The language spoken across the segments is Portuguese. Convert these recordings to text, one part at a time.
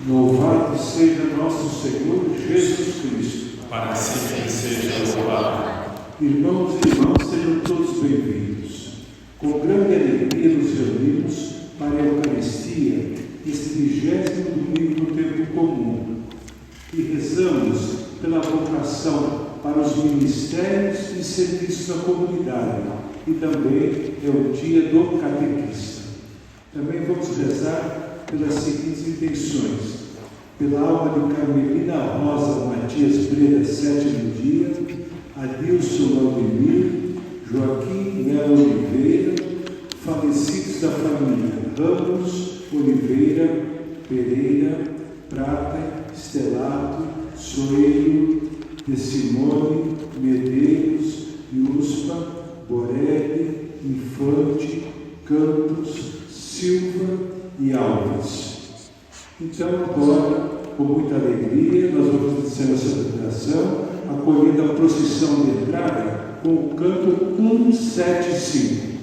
Louvado seja nosso Senhor Jesus Cristo. Para sempre seja louvado. Irmãos e irmãs, sejam todos bem-vindos. Com grande alegria nos reunimos para a Eucaristia, este 20º domingo do tempo comum, e rezamos pela vocação para os ministérios e serviços da comunidade, e também é o dia do catequista. Também vamos rezar pelas seguintes intenções: pela alma de Carmelina Rosa Matias Breda, 7º dia, Adilson Valdemir, Joaquim Melo Oliveira, falecidos da família Ramos, Oliveira, Pereira, Prata, Estelato, Soeiro, De Simone, Medeiros, Iuspa, Borelli, Infante, Campos, Silva e Alves. Então, agora, com muita alegria, nós vamos iniciar essa celebração, acolhendo a procissão de entrada com o canto 175.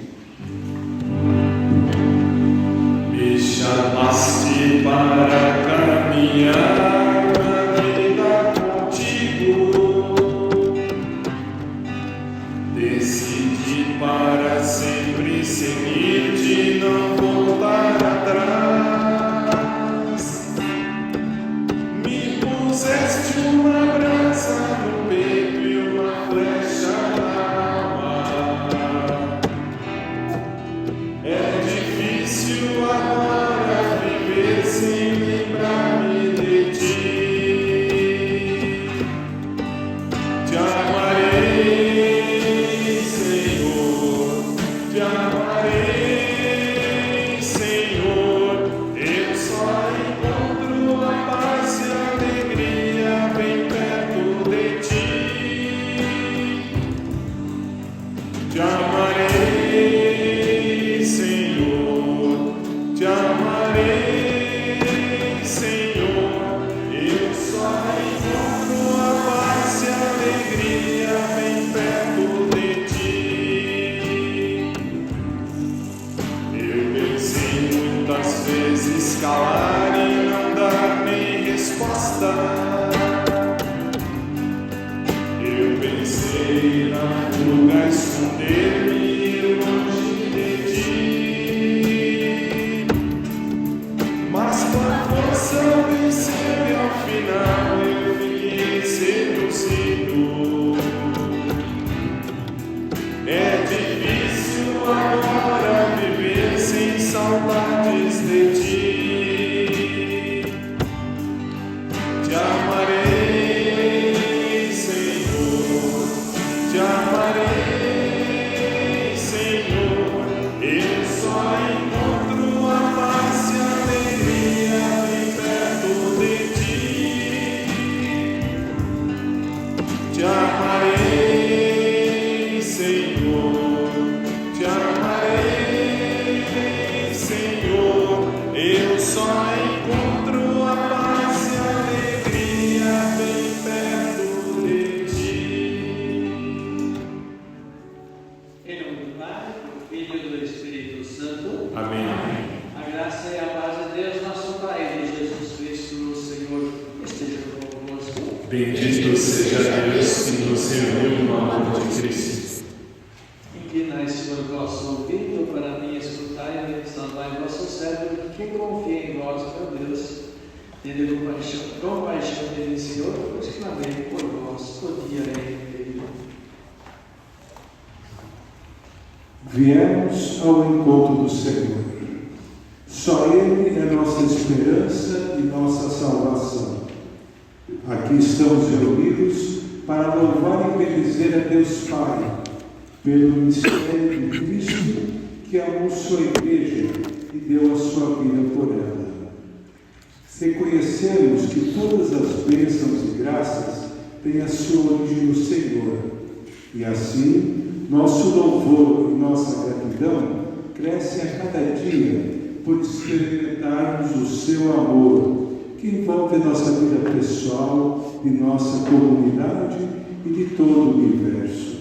Me chamaste para caminhar na vida contigo, decidi para sempre seguir-te, não voltar atrás. Me puseste uma brasa no peito e uma flecha na alma. É difícil agora viver sem lembrar-me de ti. Te amarei, Senhor, te amarei, Senhor. Eu só encontro a paz e a alegria bem perto de ti. Te amarei, Senhor, te amarei, Senhor. Eu só encontro a paz e a alegria bem perto de ti. Eu pensei muitas vezes calar e não dar nem resposta. Eu pensei na madruga esconder-me longe de ti. Mas tua força venceu e ao final eu fiquei seduzido. É difícil agora viver sem saudades de ti. Te amarei, Senhor, te amarei, Senhor. Eu só encontro a paz e a alegria bem perto de ti. Te amarei, Senhor, te amarei, Senhor. Eu só encontro a paz e a alegria bem perto de ti. Em nome do Pai, do Filho e do Espírito Santo. Amém. A graça e a paz de Deus, nosso Pai, de Jesus Cristo, Senhor, esteja convosco. Bendito seja Deus que nos reuniu no amor de Cristo. Inclinai-se para o vosso ouvido, para mim escutai e salvai vosso servo, que confia em vós, meu Deus. Tende compaixão dele, Senhor, pois clamei por vós o dia inteiro. Viemos ao encontro do Senhor. Só Ele é nossa esperança e nossa salvação. Aqui estamos reunidos para louvar e bendizer a Deus Pai, pelo mistério de Cristo que amou sua igreja e deu a sua vida por ela. Reconhecemos que todas as bênçãos e graças têm a sua origem no Senhor, e assim nosso louvor e nossa gratidão crescem a cada dia por experimentarmos o seu amor, que envolve nossa vida pessoal, de nossa comunidade e de todo o universo.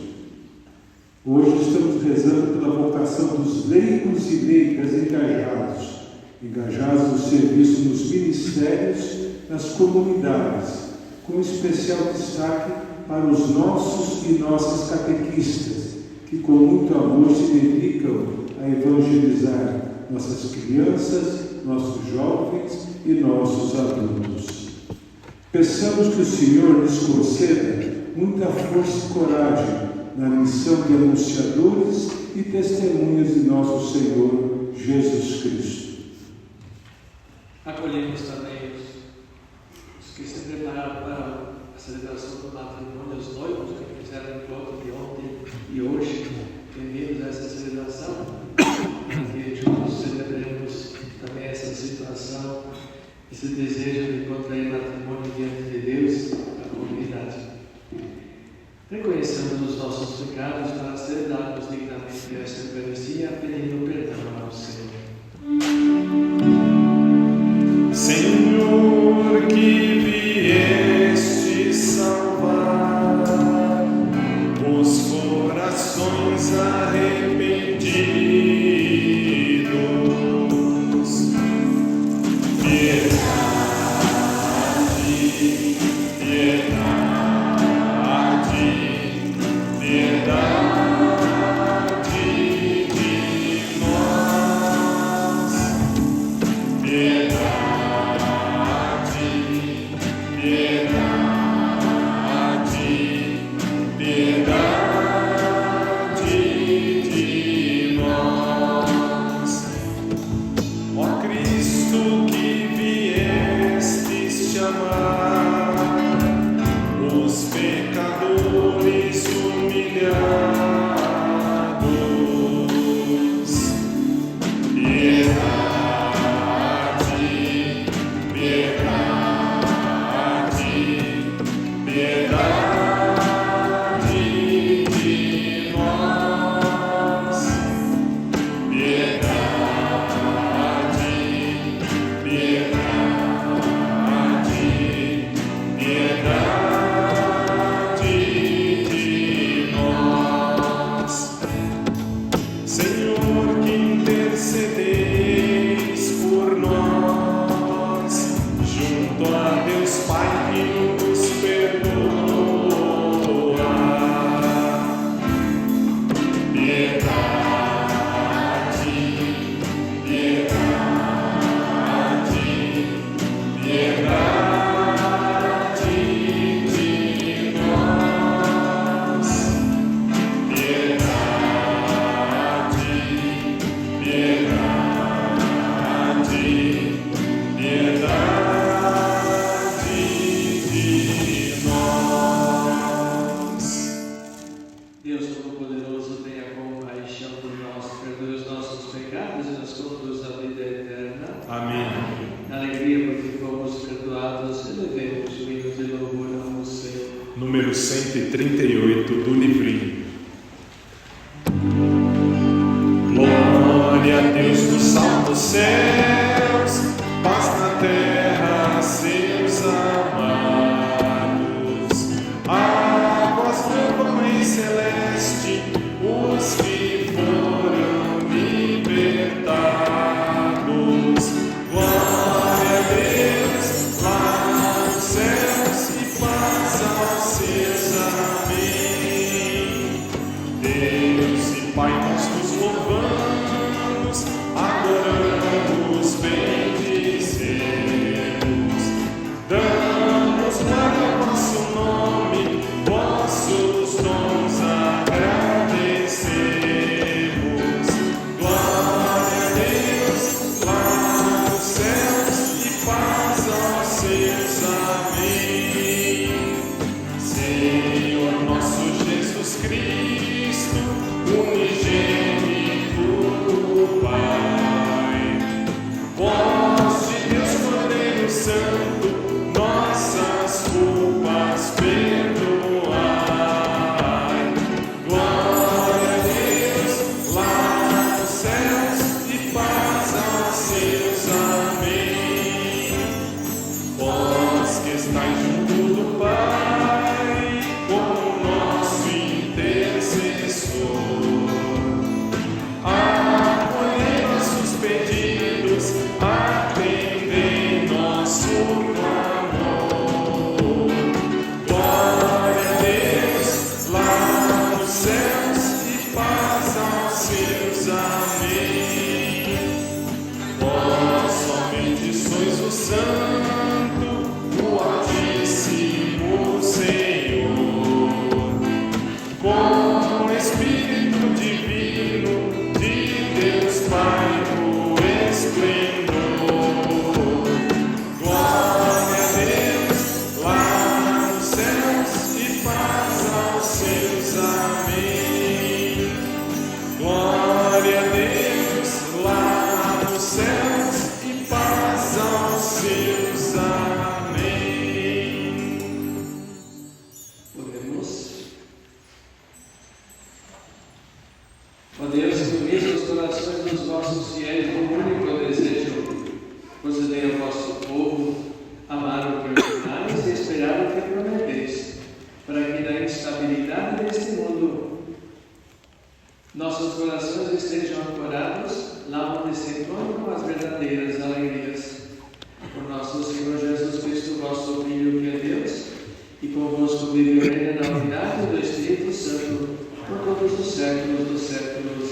Hoje estamos rezando pela vocação dos leigos e leigas engajados engajados no serviço nos ministérios, nas comunidades, com especial destaque para os nossos e nossas catequistas, que com muito amor se dedicam a evangelizar nossas crianças, nossos jovens e nossos adultos. Peçamos que o Senhor lhes conceda muita força e coragem na missão de anunciadores e testemunhas de nosso Senhor Jesus Cristo. Acolhemos também os que se prepararam para a celebração do matrimônio, os noivos que fizeram o encontro de ontem e hoje, bem-vindos a essa celebração, que juntos celebremos também essa situação, esse desejo de contrair matrimônio diante de Deus, a comunidade. Reconhecemos os nossos pecados para celebrarmos dignamente esta Eucaristia, pedindo perdão ao Senhor. Senhor, que vieste salvar os corações arrependidos, piedade, piedade, piedade de nós, piedade. Número 138 do livrinho. Glória a Deus nos altos céus, paz na terra, seus amados. A voz louva, Mãe Celeste, os que foram libertados. Glória a Deus lá nos céus e paz aos seus. Amém. Deus e Pai, nós nos louvamos, adoramos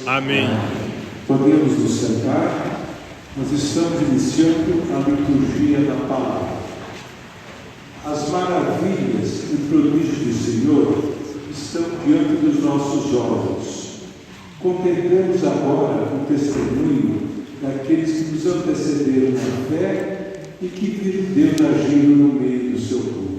Amém. Podemos nos sentar. Nós estamos iniciando a liturgia da palavra. As maravilhas e prodígios do Senhor estão diante dos nossos olhos. Contemplemos agora o testemunho daqueles que nos antecederam na fé e que viram Deus agindo no meio do seu povo.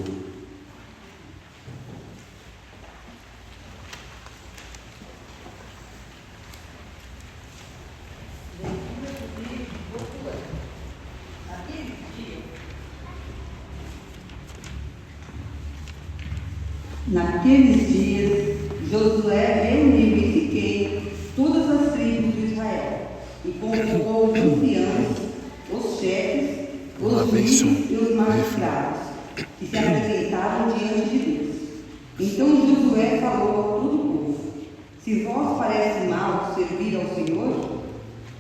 Naqueles dias, Josué reuniu em Siquém todas as tribos de Israel e convocou os anciãos, os chefes, os líderes e os magistrados, que se apresentavam diante de Deus. Então Josué falou a todo o povo: se vós parece mal servir ao Senhor,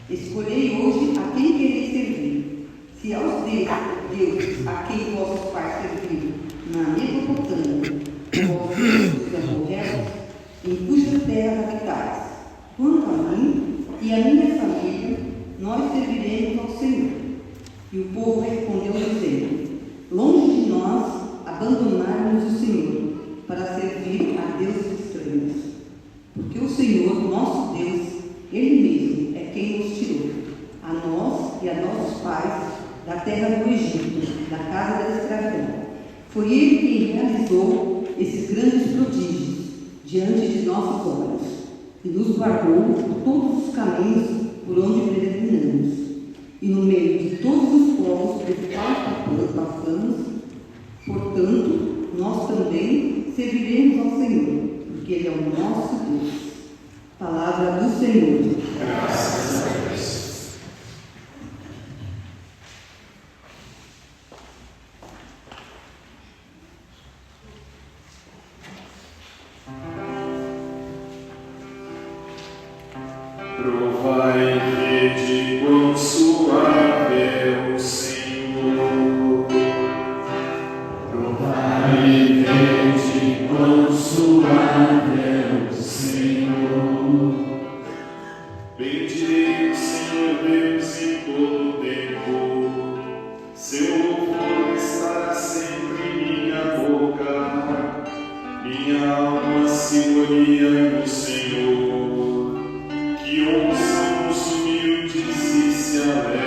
escolhei hoje a quem quereis servir. Se aos deuses a quem vossos pais serviram na Mesopotâmia, os amorreus, em cujas terras habitais. Quanto a mim e a minha família, nós serviremos ao Senhor. E o povo respondeu dizendo: longe de nós abandonarmos o Senhor para servir a deuses estranhos. Porque o Senhor, nosso Deus, Ele mesmo é quem nos tirou, a nós e a nossos pais, da terra do Egito, da casa da escravidão. Foi Ele quem realizou esses grandes prodígios diante de nossos olhos e nos guardou por todos os caminhos por onde peregrinamos. E no meio de todos os povos pelos quais passamos, portanto, nós também serviremos ao Senhor, porque Ele é o nosso Deus. Palavra do Senhor. Graças a Deus. Provai e vede quão suave é o Senhor. Provai e vede quão suave é o Senhor. Bendirei o Senhor Deus em todo o tempo. Seu louvor estará sempre em minha boca. Minha alma se gloria no Senhor. Que ouçam os humildes e se alegrem.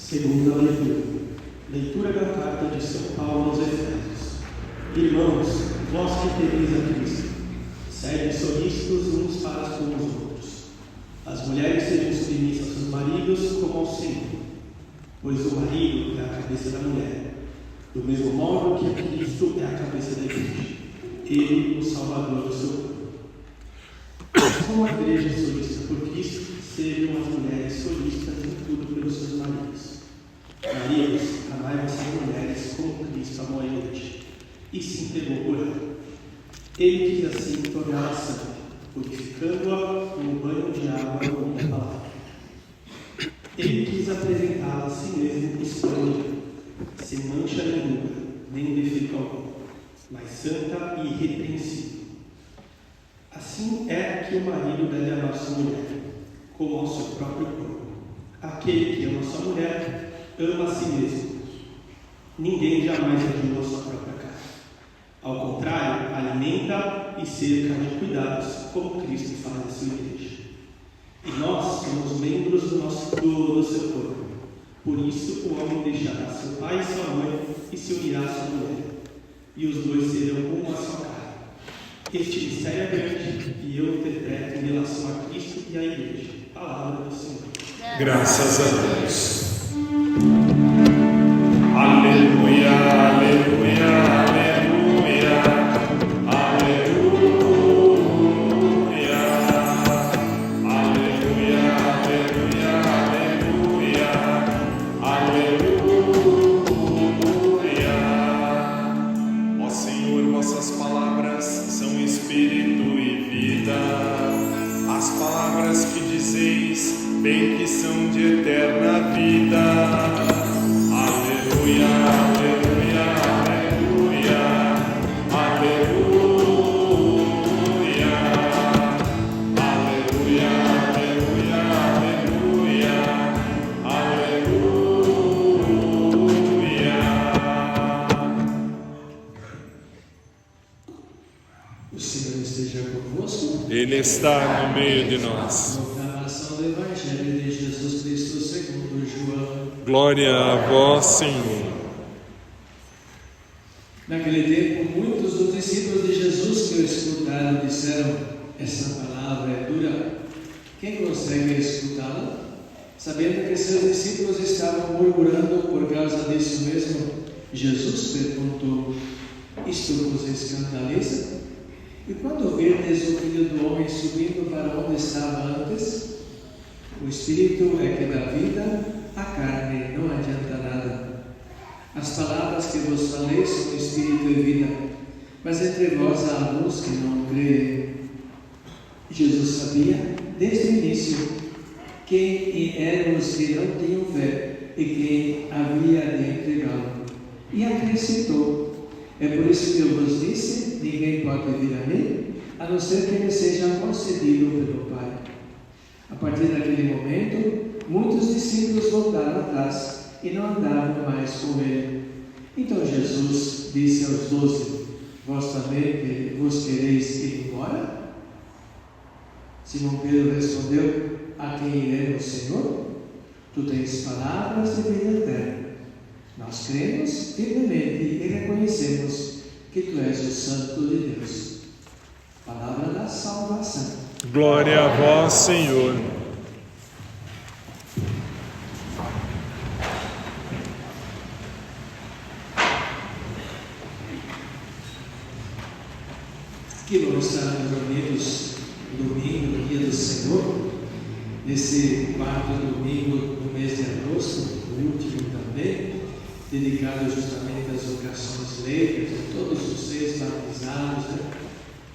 Segunda leitura. Leitura da carta de São Paulo aos Efésios. Irmãos, vós que tereis a Cristo, sede solícitos uns para com os outros. As mulheres sejam submissas aos seus maridos como ao Senhor, pois o marido é a cabeça da mulher, do mesmo modo que Cristo é a cabeça da igreja, ele o Salvador do seu corpo. Como a igreja solícita por Cristo, sejam as mulheres solícitas em tudo pelos seus maridos. Maridos, amai vossas mulheres como Cristo amou a igreja e se entregou por ela. Ele quis assim torná-la santa, purificando-a com o banho de água e a palavra. Ele quis apresentá-la a si mesmo esplêndida, sem mancha nenhuma, nem defeito algum, mas santa e irrepreensível. Assim é que o marido deve amar sua mulher, como ao seu próprio corpo. Aquele que ama sua mulher, ama a si mesmo. Ninguém jamais odiou a sua própria carne. Ao contrário, alimenta e cerca de cuidados, como Cristo faz a sua igreja. E nós somos membros do seu corpo. Por isso, o homem deixará seu pai e sua mãe e se unirá à sua mulher, e os dois serão uma só carne. Este mistério é grande e eu interpreto em relação a Cristo e à igreja. Palavra do Senhor. Graças a Deus. Aleluia, aleluia, aleluia, aleluia, aleluia, aleluia, aleluia. Ó Senhor, vossas palavras são espírito e vida. As palavras que dizeis, bem que são de eterna vida. Aleluia, aleluia, aleluia, aleluia, aleluia, aleluia, aleluia, aleluia. O Senhor esteja convosco. Ele está no meio de nós. Proclamação do Evangelho de Jesus Cristo segundo João. Glória a vós, Senhor. Naquele tempo, muitos dos discípulos de Jesus que o escutaram disseram: essa palavra é dura. Quem consegue escutá-la? Sabendo que seus discípulos estavam murmurando por causa disso mesmo, Jesus perguntou: isto vos escandaliza? E quando virdes o Filho do Homem subindo para onde estava antes, o Espírito é que dá vida, a carne não adianta nada. As palavras que vos falei são Espírito e vida, mas entre vós há alguns que não creem. Jesus sabia, desde o início, quem eram os que não tinham fé e quem havia de entregá-lo. E acrescentou: é por isso que eu vos disse, ninguém pode vir a mim, a não ser que ele seja concedido pelo Pai. A partir daquele momento, muitos discípulos voltaram atrás e não andavam mais com ele. Então Jesus disse aos 12: vós também vos quereis ir embora? Simão Pedro respondeu: a quem iremos, Senhor? Tu tens palavras de vida eterna. Nós cremos firmemente e reconhecemos que Tu és o Santo de Deus. Palavra da salvação. Glória a vós, Senhor. Que vamos estar reunidos domingo, no dia do Senhor, nesse quarto domingo do mês de agosto, o último também, dedicado justamente às vocações leigas, a todos vocês batizados, né?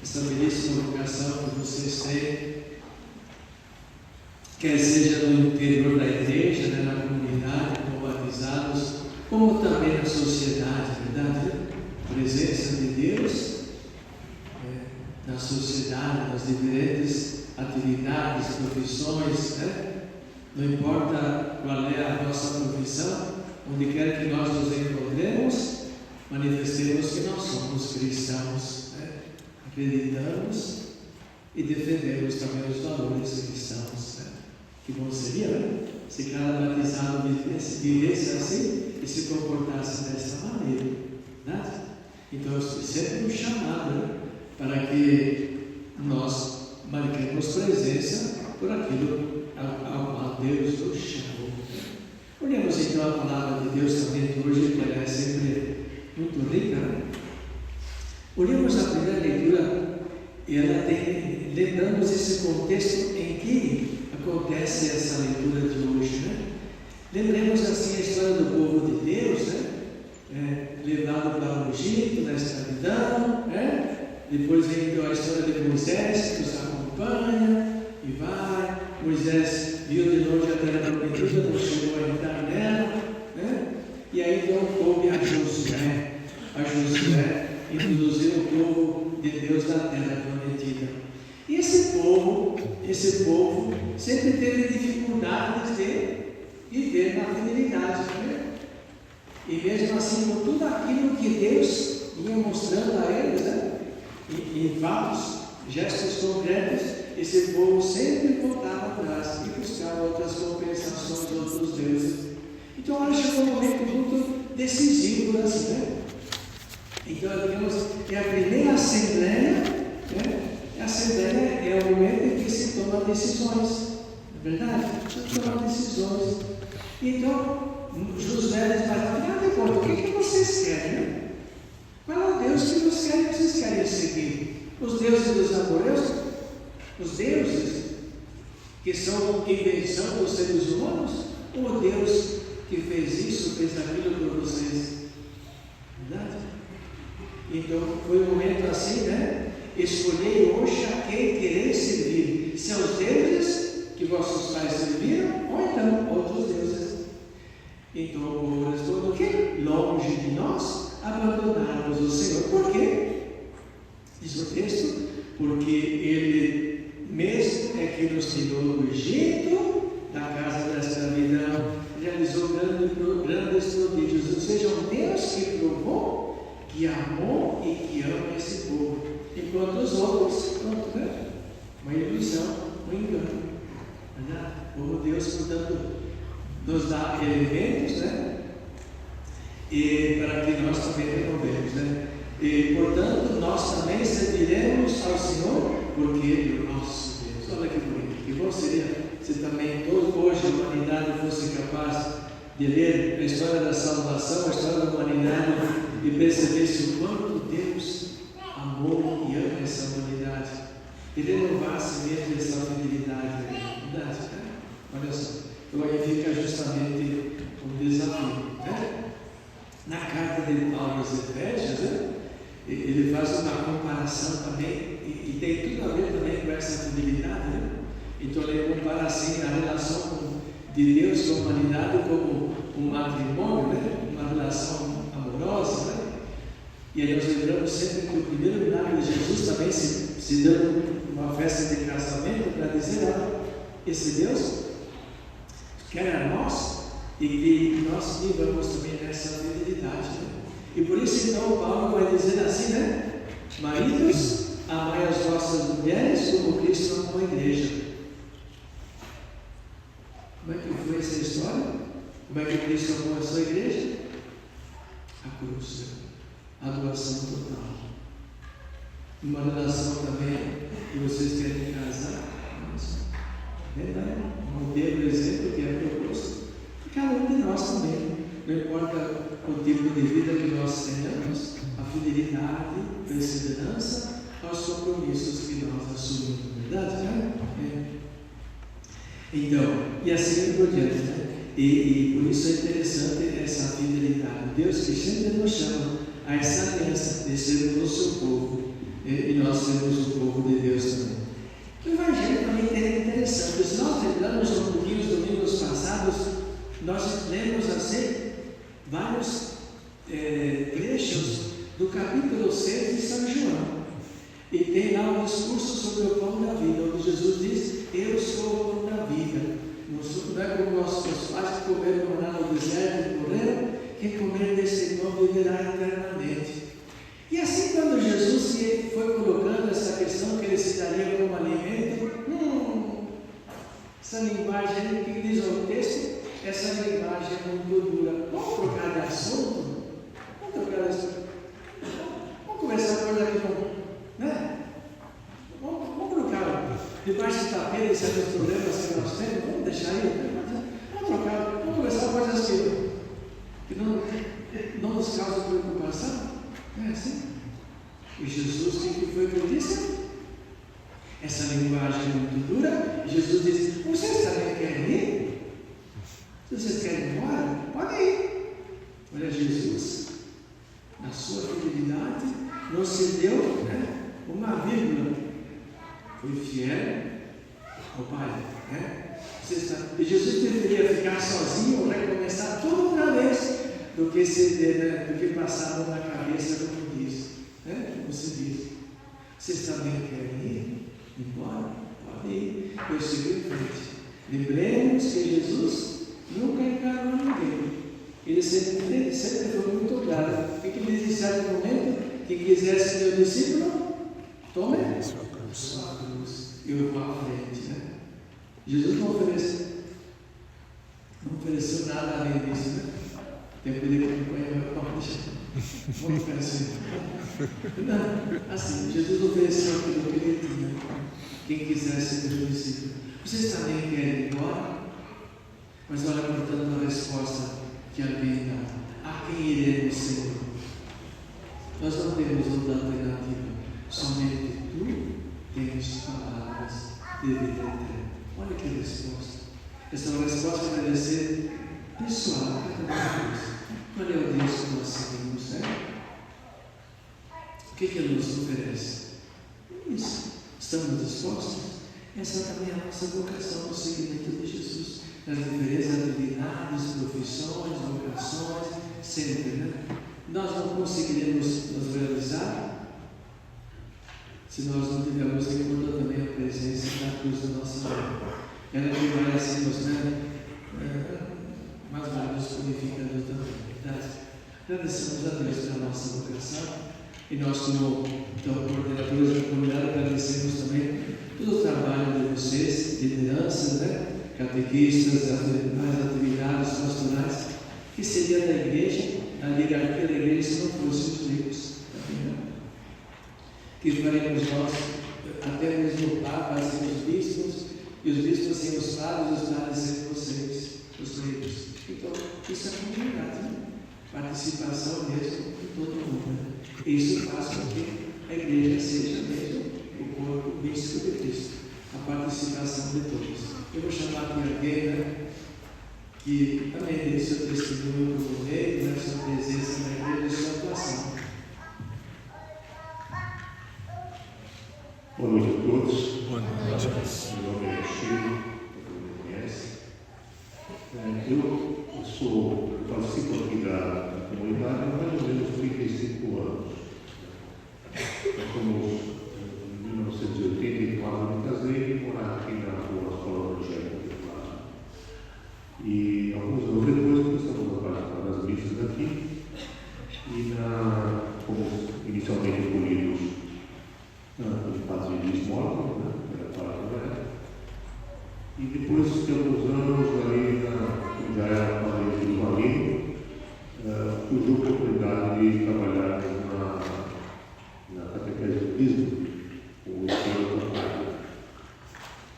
Essa belíssima vocação que vocês têm, quer seja no interior da igreja, né, na comunidade, como batizados, como também na sociedade, verdade? A presença de Deus na sociedade, nas diferentes atividades, profissões, né? Não importa qual é a nossa profissão, onde quer que nós nos encontremos, manifestemos que nós somos cristãos, né? Acreditamos e defendemos também os valores cristãos, né? Que bom seria, né? Se cada batizado vivesse assim e se comportasse dessa maneira, né? Então, é sempre um chamado, né? Para que nós marquemos presença por aquilo ao qual Deus nos chamou. Olhemos então a palavra de Deus também hoje, que ela é sempre muito rica, né? Olhemos a primeira leitura, e ela tem, lembramos esse contexto em que acontece essa leitura de hoje, né? Lembremos assim a história do povo de Deus, né? Levado para o Egito, na escravidão, né? Depois vem então a história de Moisés, que os acompanha e vai. Moisés viu de longe a terra prometida, não chegou a entrar nela, né? E aí então coube a Josué. Introduziu o povo de Deus na terra prometida. E esse povo sempre teve dificuldades de viver na fidelidade, né? E mesmo assim, com tudo aquilo que Deus vinha mostrando a eles, né? Em fatos, gestos concretos, esse povo sempre voltava atrás e buscava outras compensações de outros deuses. Então, agora chegou um momento muito decisivo, assim, né? Então, digamos, é a primeira assembleia, né? A assembleia é o momento em que se toma decisões, não é verdade? Se toma decisões. Então, Josué diz para o que vocês querem, né? Qual é o Deus que vocês querem seguir? Os deuses dos amorreus? Os deuses que são invenção dos seres humanos? Ou o Deus que fez isso, fez aquilo por vocês? Verdade? Então foi um momento assim, né? Escolhei hoje a quem quereis servir, se aos deuses que vossos pais serviram, ou então outros deuses. Então o povo respondeu o quê? Longe de nós abandonarmos o Senhor. Por quê? Diz o texto, porque Ele mesmo é que nos tirou do Egito, da casa da escravidão, realizou grandes prodígios, ou seja, um Deus que provou, que amou e que ama esse povo, enquanto os outros, pronto, né? Uma ilusão, um engano. O Deus, portanto, nos dá elementos, né? E para que nós também renovemos, né? E, portanto, nós também serviremos ao Senhor, porque Ele é o nosso Deus. Olha que bonito. Que bom seria se também hoje a humanidade fosse capaz de ler a história da salvação, a história da humanidade, e percebesse o quanto Deus amou e ama essa humanidade, e renovasse mesmo essa fidelidade. Verdade, né? Olha só. Então aí fica justamente um desafio, né? Na carta de Paulo aos Efésios, né? Ele faz uma comparação também, e tem tudo a ver também com essa fidelidade, né? Então ele compara assim a relação de Deus com a humanidade como um matrimônio, né? Uma relação amorosa, né? E aí nós lembramos sempre que o primeiro milagre de Jesus também se deu uma festa de casamento para dizer, olha, esse Deus quer a nós e que nós vivamos também nessa fidelidade, né? E por isso então Paulo vai dizer assim, né? Maridos, amai as vossas mulheres como Cristo amou a igreja. Como é que foi essa história? Como é que Cristo amou a sua igreja? A cruz, né? A doação total. Uma relação também que vocês querem casar, verdade? Um modelo, exemplo que é proposto e cada um de nós também. Não importa o tipo de vida que nós tenhamos, a fidelidade, a perseverança aos compromissos que nós assumimos, verdade? Né? Então, e assim por diante, né? E por isso é interessante essa fidelidade. Deus que sempre nos chama a essa aliança de sermos o seu povo, e nós sermos o povo de Deus também. O Evangelho também é interessante. Se nós lembramos um pouquinho os domingos passados, nós lemos assim vários trechos do capítulo 6 de São João. E tem lá um discurso sobre o pão da vida, onde Jesus diz: eu sou o pão da vida. Não é como nossos pais que comeram maná no deserto e morreram, quem comer desse pão viverá eternamente. E assim, quando Jesus foi colocando essa questão que ele se daria como alimento, Essa linguagem, o que diz o texto? Essa linguagem é muito dura. Vamos trocar de assunto? Vamos conversar coisa que não, né? Vamos colocar debaixo do tapete certos problemas que nós temos, vamos deixar aí. Vamos conversar coisas que não nos causam preocupação. Não é assim? E Jesus, o que foi que ele disse? Essa linguagem é muito dura. Jesus disse: vocês também querem ir? Se vocês querem ir embora, podem ir. Olha, Jesus, na sua fidelidade, não cedeu, né, uma vírgula. Foi fiel ao Pai. Né? E Jesus preferia ficar sozinho ou recomeçar tudo outra vez do que ceder, né, do que passar na cabeça, como diz. Né? Como se diz. Vocês também querem ir embora? Podem ir. Eu sigo em frente. Lembremos que Jesus nunca encarou ninguém. Ele sempre foi muito claro. O que ele disse em certo momento? Quem quiser ser meu discípulo, tome sua cruz. Eu vou à frente. Né? Jesus não ofereceu nada além disso. Né? Tem que pedir que acompanhe o deixa. Vamos ficar assim. Não, assim, Jesus ofereceu aquilo que ele tinha. Quem quiser ser meu discípulo. Vocês também querem ir embora? Mas olha, portanto, a resposta que alguém dá: a quem iremos, Senhor? Nós não temos outra alternativa. Somente tu tens palavras de vida eterna. Olha que resposta. Essa é uma resposta que deve ser pessoal para cada vez. Qual é o Deus que nós seguimos, né? O que Ele nos oferece? Isso. Estamos dispostos? Essa também é a nossa vocação no seguimento de Jesus. Nas diferentes atividades, profissões, vocações, sempre, né? Nós não conseguiremos nos realizar se nós não tivermos em conta também a presença da cruz da nossa vida. Ela que vai assim nos, né, mais vários purificadores também. Agradecemos a Deus pela nossa vocação e nós, como coordenadores da comunidade, agradecemos também todo o trabalho de vocês, lideranças, né? Catequistas, as atividades pastorais, que seria da igreja, a hierarquia da igreja, se não fossem os leigos. Que faremos nós, até mesmo o Papa, assim, os bispos, e os bispos sem os padres sem vocês, os leigos. Então, isso é comunidade, né? Participação mesmo de todo mundo. Né? E isso faz com que a igreja seja mesmo o corpo místico de Cristo, a participação de todos. Eu vou chamar aqui alguém, né, que também dê seu testemunho para o rei, né, sua presença na igreja e sua atuação. Boa noite a todos. Boa noite. Meu nome é Chico, todo mundo conhece. Eu participo aqui da comunidade há mais ou menos 35 anos. Nós somos, em 1984, me casei e morar aqui na rua Escola Angélica. E alguns anos depois começamos a participar das missas aqui e fomos inicialmente escolhidos pelo padre de Esmola, né, que era padre da época. E depois de alguns anos, ali já era padre de Valino, surgiu a oportunidade de trabalhar na catequese do Crisma, com o senhor da Pátria.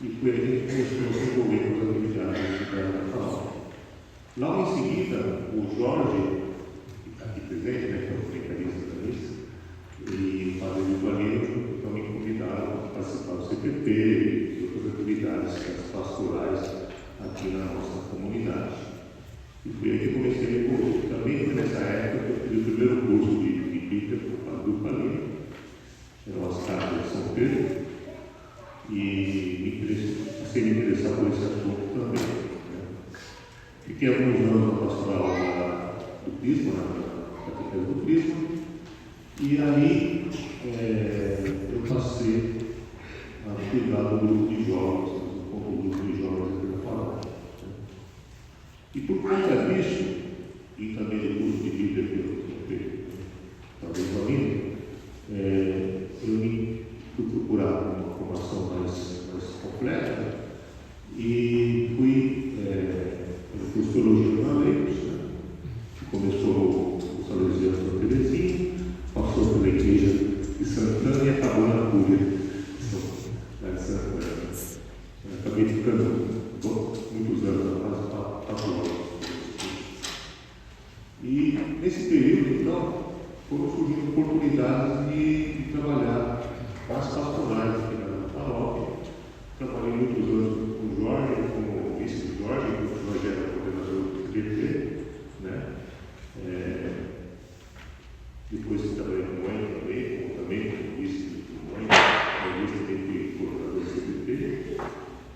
E foi aí que começou a se envolver com as atividades da palavra. Logo em seguida, o Jorge, que está aqui presente, né, que é o secretarista da missa, e o padre do Valino, então me convidaram a participar do CPP e de outras atividades pastorais aqui na nossa comunidade. E foi aí que comecei a me envolver. Também nessa época eu fiz o primeiro curso de Bíblia com o padre do Valino, eram as cartas de São Pedro, e passei a me interessar por esse assunto também. Né? Fiquei alguns anos na pastoral do Crisma, na catequese do Crisma, e aí eu passei a cuidar do grupo de jovens, do grupo de jovens aqui da palavra. Né? E por conta disso, e também do curso de Bíblia que eu tenho, talvez ainda, eu fui procurar uma formação mais completa e teologia para leigos, né? Que começou os salesianos da Terezinha, passou pela igreja de Santana e acabou na Cúria, lá de Santana. Acabei ficando muitos anos atrás, tatuando. E nesse período, então, foram surgindo oportunidades de trabalhar as pastorais aqui na paróquia. Trabalhei muitos anos com o Jorge, como vice do Jorge, o Jorge era coordenador do PT, né? Depois trabalhei com o Mãe também como vice do Mãe, também coordenador do CPP.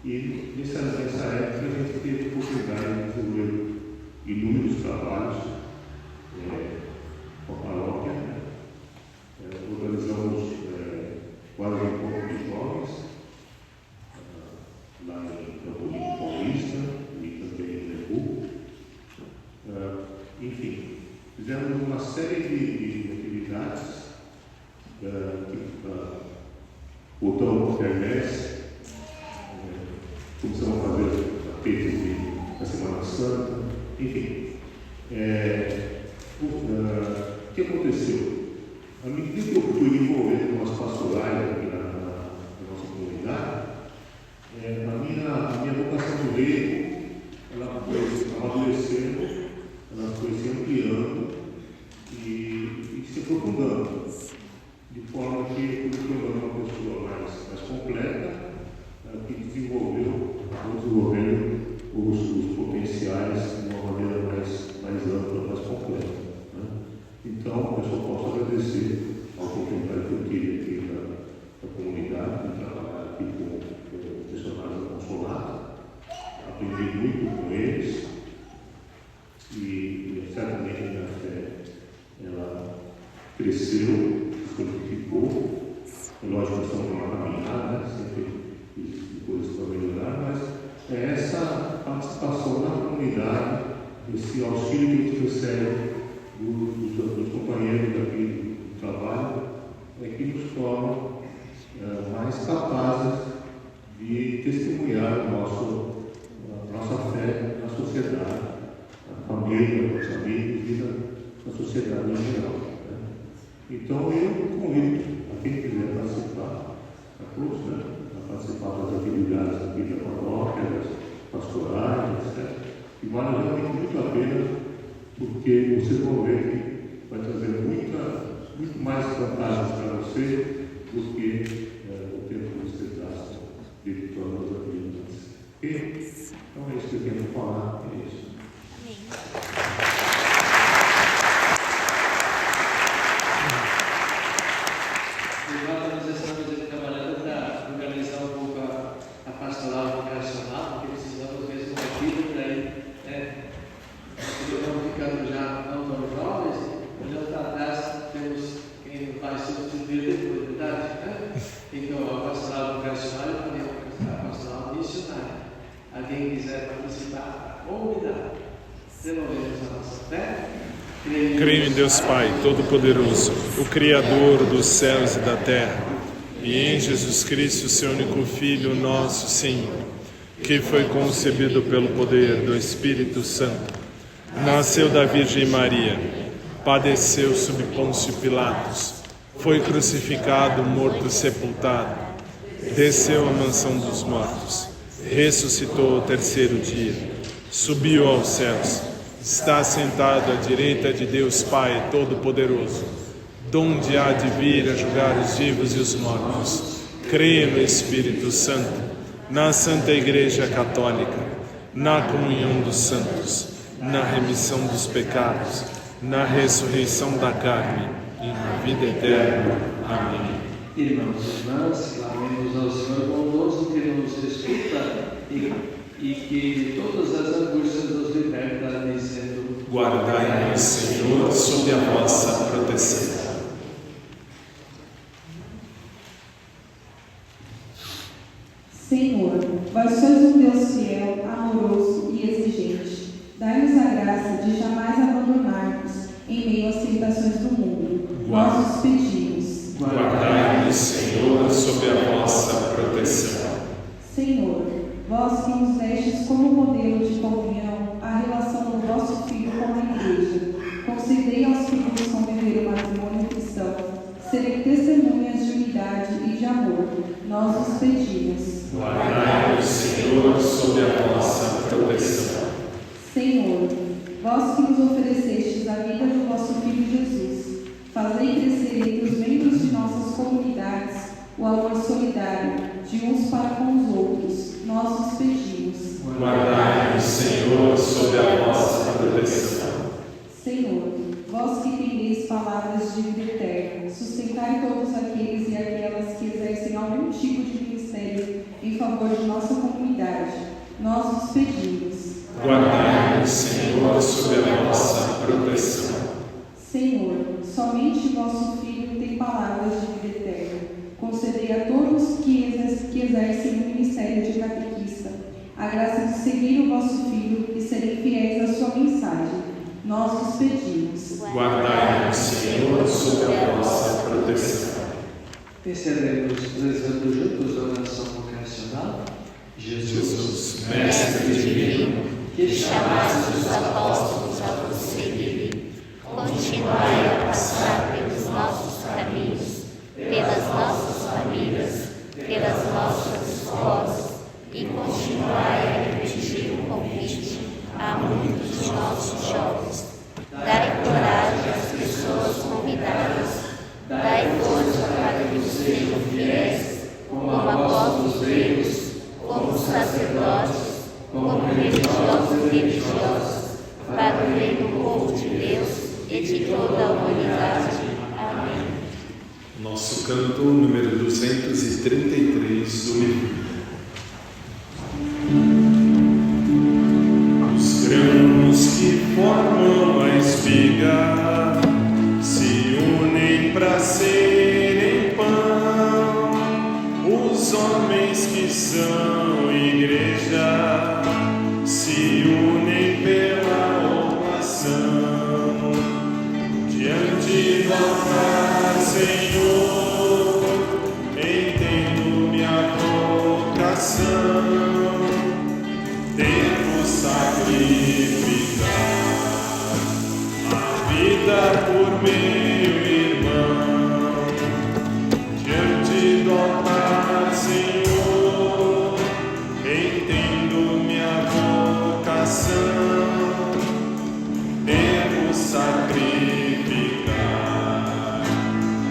E nessa época a gente teve a oportunidade de desenvolver inúmeros trabalhos com a paróquia, né? Organizamos quase um encontro de jovens lá em Campo Paulista e também em Lebu. Enfim, fizemos uma série de atividades, voltamos para a Hermes, começamos a fazer tapetes da Semana Santa, enfim. O que aconteceu? À medida que eu fui envolvendo com as pastorais aqui na nossa comunidade, a minha vocação de leigo, ela foi amadurecendo, ela foi se ampliando e se aprofundando, de forma que eu fui tornando uma pessoa mais completa, que desenvolvendo os potenciais de uma maneira mais ampla, mais completa. Então, eu só posso agradecer a oportunidade que eu tive aqui da comunidade, de trabalhar aqui com funcionários do consulado. Aprendi muito com eles e certamente a minha fé ela cresceu, se solidificou. É lógico que estamos numa caminhada, né? Sempre existe coisas para melhorar, mas é essa participação na comunidade, esse auxílio que a gente recebe dos companheiros aqui do trabalho, que nos tornam mais capazes de testemunhar a nossa fé na sociedade, na família, nos amigos e na sociedade em geral. Né? Então eu convido a quem quiser participar, a todos, né? A participar das atividades aqui da paróquia, das pastorais, etc. E vale realmente muito a pena, porque vocês vão ver que vai trazer muito mais vantagens para você do que o tempo que você gasta dedicando às atividades. Então é isso que eu quero falar. É isso. Agora nós estamos trabalhando para organizar um pouco a pastoral vocacional, porque precisamos mesmo de uma vida para ir, né? Estamos ficando já não tão jovens, olhando para trás, temos quem vai substituir depois, verdade? Né? Então, a pastoral vocacional e também a pastoral missionária. Alguém quiser participar, convidar, desenvolvemos a nossa fé. Creio em Deus Pai Todo-Poderoso, o Criador dos céus e da terra, e em Jesus Cristo, seu único Filho, nosso Senhor, que foi concebido pelo poder do Espírito Santo, nasceu da Virgem Maria, padeceu sob Pôncio Pilatos, foi crucificado, morto e sepultado, desceu à mansão dos mortos, ressuscitou ao terceiro dia, subiu aos céus, está sentado à direita de Deus Pai Todo-Poderoso, donde há de vir a julgar os vivos e os mortos. Creio no Espírito Santo, na Santa Igreja Católica, na comunhão dos santos, na remissão dos pecados, na ressurreição da carne e na vida eterna. Amém. Irmãos e irmãs, clamemos ao Senhor bondoso que nos escuta e que todas as angústias nos liberta, dizendo: Guardai-nos, Senhor, sob a vossa proteção. Senhor, vós sois um Deus fiel, amoroso e exigente. Dai-nos a graça de jamais abandonarmos em meio às tentações do mundo. Nós os pedimos. Guardai-nos, Senhor, sob a vossa proteção. Senhor, vós que nos destes como modelo de comunhão a relação Senhor, vós que nos oferecestes a vida do vosso Filho Jesus, fazei crescer entre os membros de nossas comunidades o amor solidário de uns para com os outros. Nós vos pedimos. Guardai-nos, Senhor, sob a vossa proteção. Senhor, vós que tendeis palavras de vida eterna, sustentai todos aqueles e aquelas que exercem algum tipo de ministério em favor de nossa comunidade. Nós vos pedimos. Guardai-nos, Senhor, sob a vossa proteção. Senhor, somente vosso Filho tem palavras de vida eterna. Concedei a todos que exercem o ministério de catequista a graça de seguir o vosso Filho e serem fiéis à sua mensagem. Nós vos pedimos. Guardai-nos, Senhor, sob a vossa proteção. Encerremos rezando juntos a oração vocacional. Jesus, Mestre divino, que chamaste os apóstolos a vos seguirem, continuai a passar pelos nossos caminhos, pelas nossas famílias, pelas nossas escolas, e continuai a repetir o convite a muitos de nossos jovens. Dai coragem às pessoas convidadas, dai força para que sejam fiéis, como apóstolos leigos, como sacerdotes, como religiosos e religiosas, para o bem do povo de Deus e de toda a humanidade. Amém. Nosso canto número 233 do livro. Os grãos que formam a espiga se unem para serem pão. Os homens que são igreja se unem pela oração. Diante do altar, Senhor, entendo minha vocação. Devo sacrificar a vida por meu irmão. Diante do altar, Senhor, entendo minha vocação. Devo sacrificar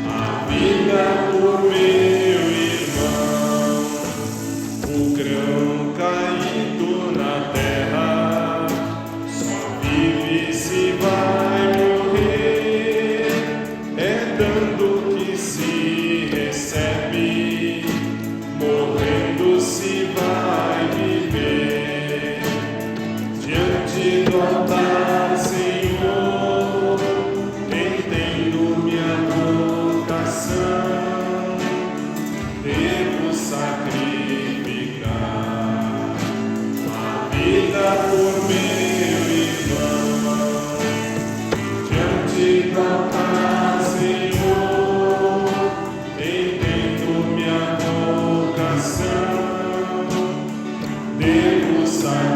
a vida por meu irmão. O grão caído na terra só vive se vai morrer. É dando que se recebe, morrendo se vai viver. Diante do altar, Senhor, entendo minha vocação. Devo sacrificar a vida por meu irmão. Diante do altar, Senhor, entendo minha vocação. Devo sacrificar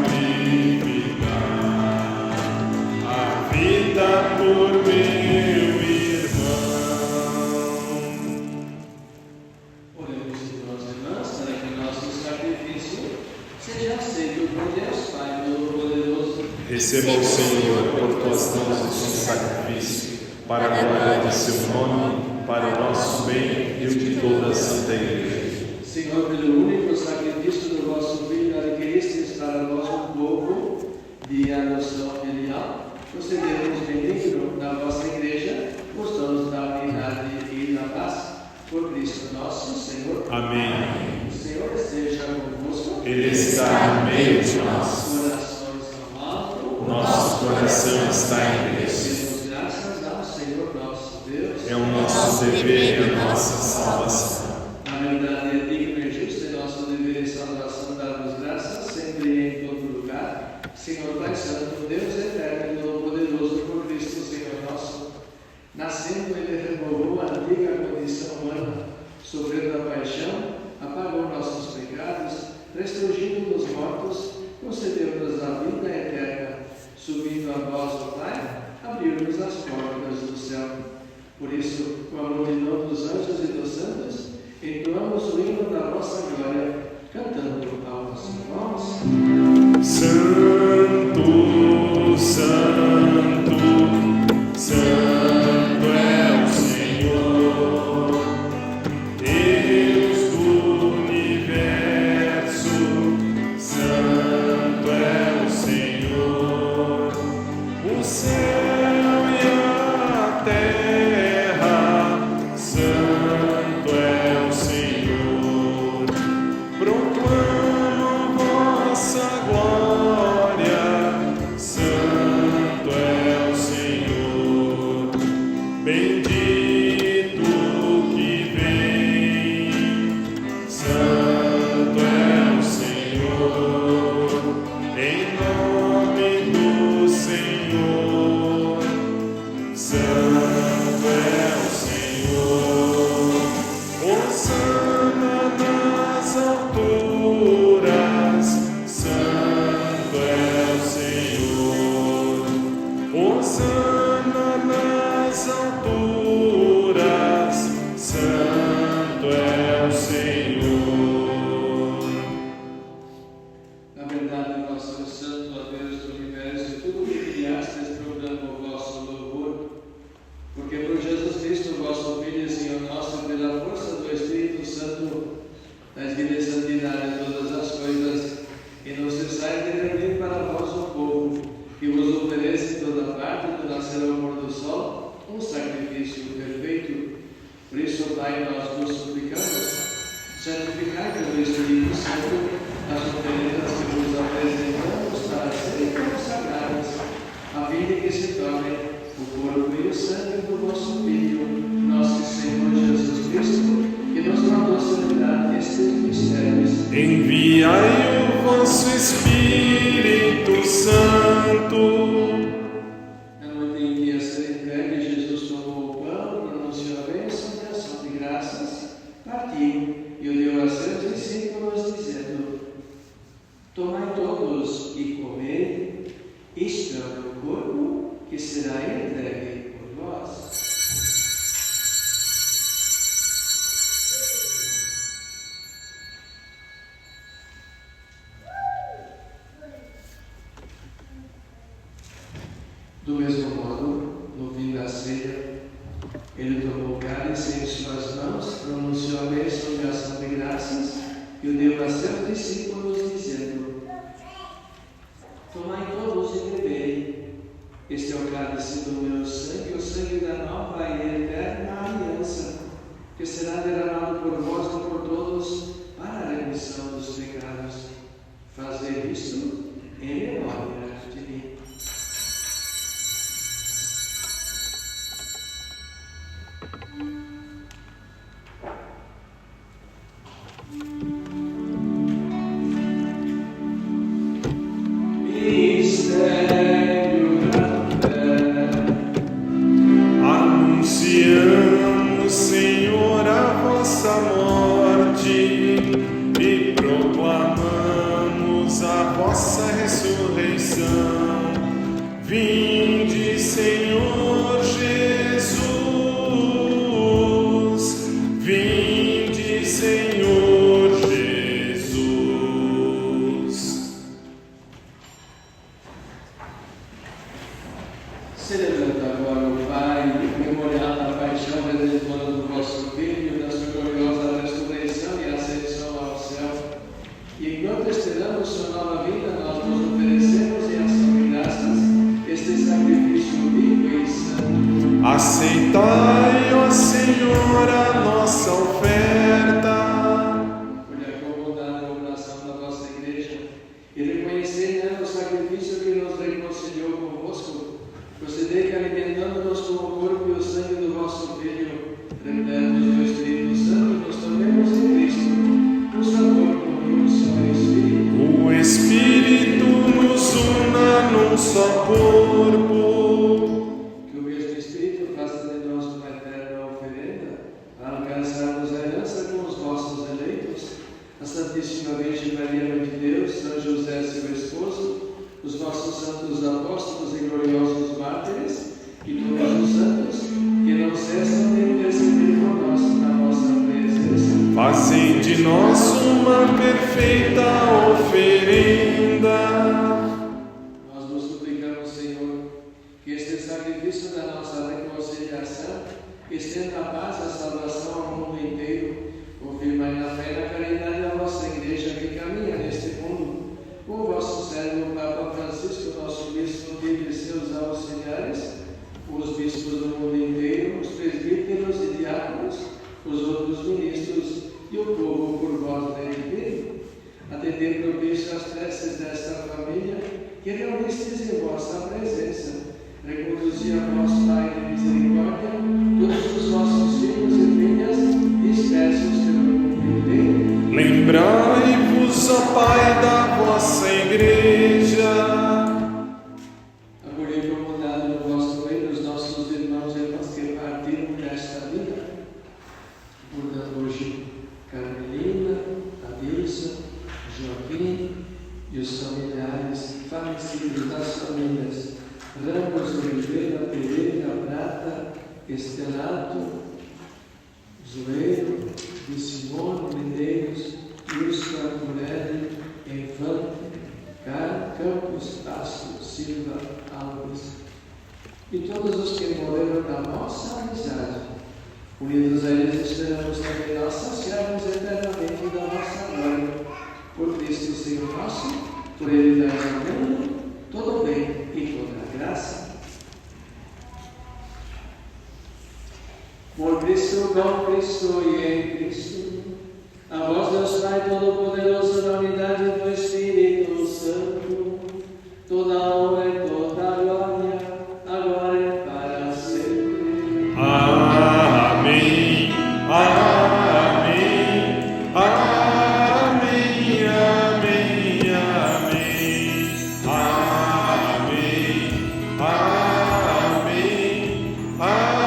a vida por meu irmão. Oremos, irmãos e irmãs, para que o nosso sacrifício seja aceito por Deus Pai Todo-Poderoso. Receba o Senhor por tuas mãos este sacrifício, para a glória de seu nome, para o nosso bem e o de toda a Santa Igreja. Senhor, pelo único sacrifício do vosso Filho, adquiristes para nós um povo de adoção filial, concedemos bendigno da vossa Igreja, os dons da unidade e da paz, por Cristo nosso Senhor. Amém. O Senhor esteja convosco. Ele está no meio de nós. Corações ao alto. Nosso coração está em Deus. Demos graças ao Senhor nosso Deus. É o nosso dever e a nossa salvação. Na verdade, é digno e justo, é nosso dever e salvação dar-vos graças, sempre e em todo lugar. Senhor Pai Santo, Deus eterno e todo-poderoso, por Cristo, Senhor nosso. Nascendo, Ele removou a antiga condição humana, sofrendo a paixão, apagou nossos pecados, ressurgindo dos mortos, concedeu-nos a vida eterna, subindo a vós, ó Pai, abriu-nos as portas do céu. Por isso, com a multidão dos anjos e dos santos, entoamos o hino da vossa glória, cantando aos vossos irmãos. Santo Santo, as oferendas que vos apresentamos para serem consagradas, a fim de que se tornem o corpo e o sangue do vosso Filho, nosso Senhor Jesus Cristo, que nos mandou celebrar estes mistérios. Enviai o vosso Espírito Santo. Na noite em que ia ser entregue, Jesus tomou o pão, pronunciou a bênção de ação de graças, partiu e o deu a seus discípulos, dizendo: Tomai todos e comei, isto é o meu corpo, que será entregue por vós. Do mesmo modo, no fim da ceia, ele tomou o cálice em suas mãos, pronunciou a bênção de ação de graças e o deu a seus discípulos, dizendo: Tomai todos e bebei. Este é o cálice do meu sangue, o sangue da nova e eterna aliança, que será derramado por vós e por todos para a remissão dos pecados. Fazei isto em memória de mim. Anunciamos, Senhor, a vossa morte e proclamamos a vossa ressurreição. Vinde, Senhor Jesus, vinde, Senhor Jesus. Celebrando agora o Pai, memorial da paixão redentora do vosso Filho, da sua gloriosa ressurreição e ascensão ao céu. E enquanto esperamos sua nova vinda, nós nos oferecemos em ação de graças este sacrifício vivo e santo. Aceitai, ó Senhor, a nossa oferta. Olhai com bondade a oração da vossa Igreja e reconhecei nela o sacrifício que nos reconciliou convosco. Procedei que, alimentando-nos com o corpo e o sangue do vosso Filho, repletos do Espírito Santo, nos tornemos em Cristo, por sabor comum só Espírito. O Espírito nos una num só corpo. Que o mesmo Espírito faça de nós uma eterna oferenda, para alcançarmos a herança com os vossos eleitos, a Santíssima Virgem Maria, Mãe de Deus, São José, seu esposo, os vossos santos apóstolos e gloriosos mártires, e todos os santos que não cessam de interceder por nós na vossa presença. Fazem de nós uma perfeita oferenda. Nós vos suplicamos, Senhor, que este sacrifício da nossa reconciliação estenda a paz e a salvação ao mundo inteiro. Confirmai na fé e na caridade a vossa Igreja que caminha neste mundo. O vosso servo, Papa Francisco, nosso bispo, e seus auxiliares, os bispos do mundo inteiro, os presbíteros e diáconos, os outros ministros e o povo por vós redimido. Atendei propício às preces desta família que reunistes em vossa presença. Reconduzi a vós, Pai de misericórdia, todos os vossos filhos e filhas dispersos pelo mundo inteiro. Lembrai-vos, ó Pai, da vossa Igreja. Acolhei com bondade no vosso reino os nossos irmãos e irmãs que partiram desta vida, recordando hoje Carmelina, Adilson, Joaquim e os familiares falecidos das famílias Ramos, Oliveira, Pereira, Prata, Estelato, Zoeiro, de Simone, Medeiros, Úrsula, Morelli, Infante, Campos, Tasso, Silva, Alves e todos os que morreram na nossa amizade. Unidos a eles esperamos também nós saciarmos eternamente da nossa glória. Por Cristo Senhor nosso, por Ele dai ao mundo todo o bem e toda a graça. Por Cristo, com Cristo e em Cristo, a vós, Deus Pai Todo-Poderoso, na unidade do Espírito Santo, toda a honra e toda a glória, agora e para sempre. Amém. Amém. Amém. Amém. Amém. Amém. Amém. Amém.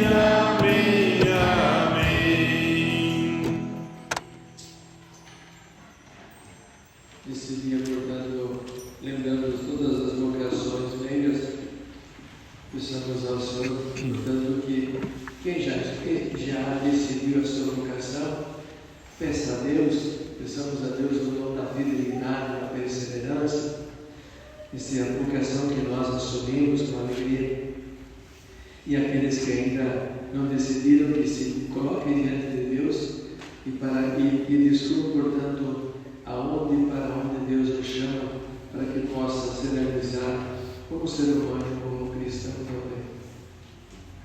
Amém. Amém. Nesse dia, portanto, lembrando todas as vocações meias, precisamos ao Senhor, portanto, que quem já decidiu a sua vocação, peça a Deus, peçamos a Deus o dom da fidelidade, da perseverança. Essa é a vocação que nós assumimos com alegria. E aqueles que ainda não decidiram, que se coloquem diante de Deus e descubram, portanto, aonde e para onde Deus nos chama, para que possa se realizar como ser humano, como cristão também.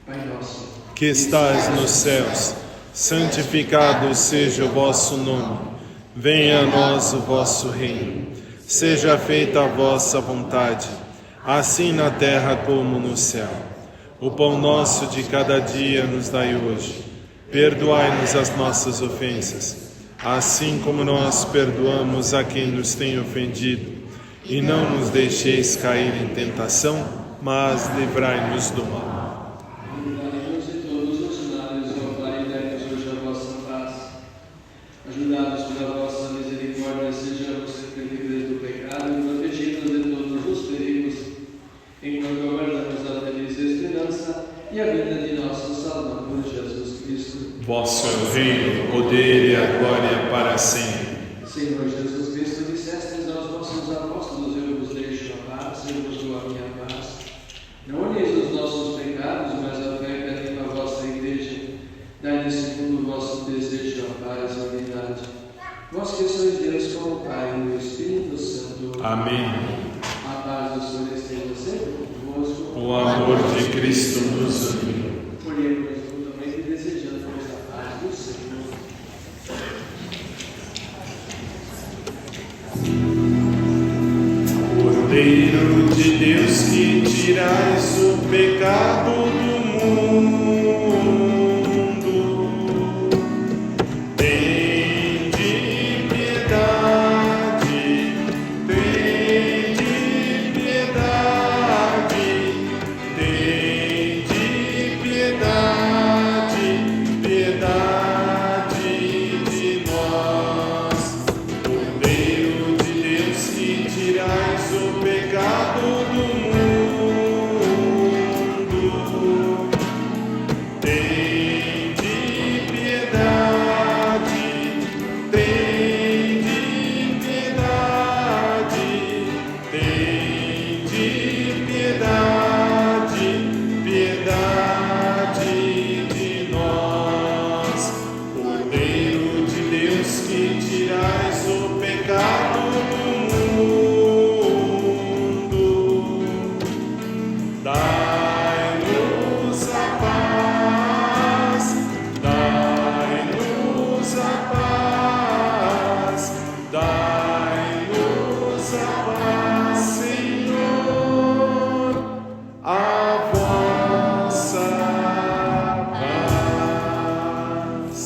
Pai nosso, que estais nos céus, santificado seja o vosso nome. Venha a nós o vosso reino. Seja feita a vossa vontade, assim na terra como no céu. O pão nosso de cada dia nos dai hoje. Perdoai-nos as nossas ofensas, assim como nós perdoamos a quem nos tem ofendido. E não nos deixeis cair em tentação, mas livrai-nos do mal. livrai-nos de todos os males, ó Pai, dai-nos hoje a vossa paz. Ajudados pela vossa misericórdia, sejamos sempre livres do pecado e protegidos de todos os perigos, enquanto aguardamos a feliz esperança e a vida de nosso Salvador Jesus Cristo. Vosso é o reino, o poder e a glória para sempre. Senhor Jesus Cristo, dissestes aos vossos apóstolos: eu vos deixo a paz, eu vos dou a minha paz. Não olheis os nossos pecados, mas a fé que anima a vossa igreja. Dai-lhe segundo o vosso desejo a paz e a unidade. Vós que sois Deus com o Pai e o Espírito Santo. Amém. A paz do Senhor esteja sempre convosco. O amor de Cristo nos uniu. Oremos mutuamente desejando a paz do Senhor. Cordeiro de Deus, que tirais o pecado do mundo, tende piedade, tende piedade, tende piedade, piedade de nós. Cordeiro de Deus, que tirais o pecado do mundo, tende piedade, tende piedade, tende piedade, piedade de nós. Cordeiro de Deus, que tirais o pecado do mundo, dai-nos a paz, dai-nos a paz, dai-nos a paz, Senhor, a vossa paz.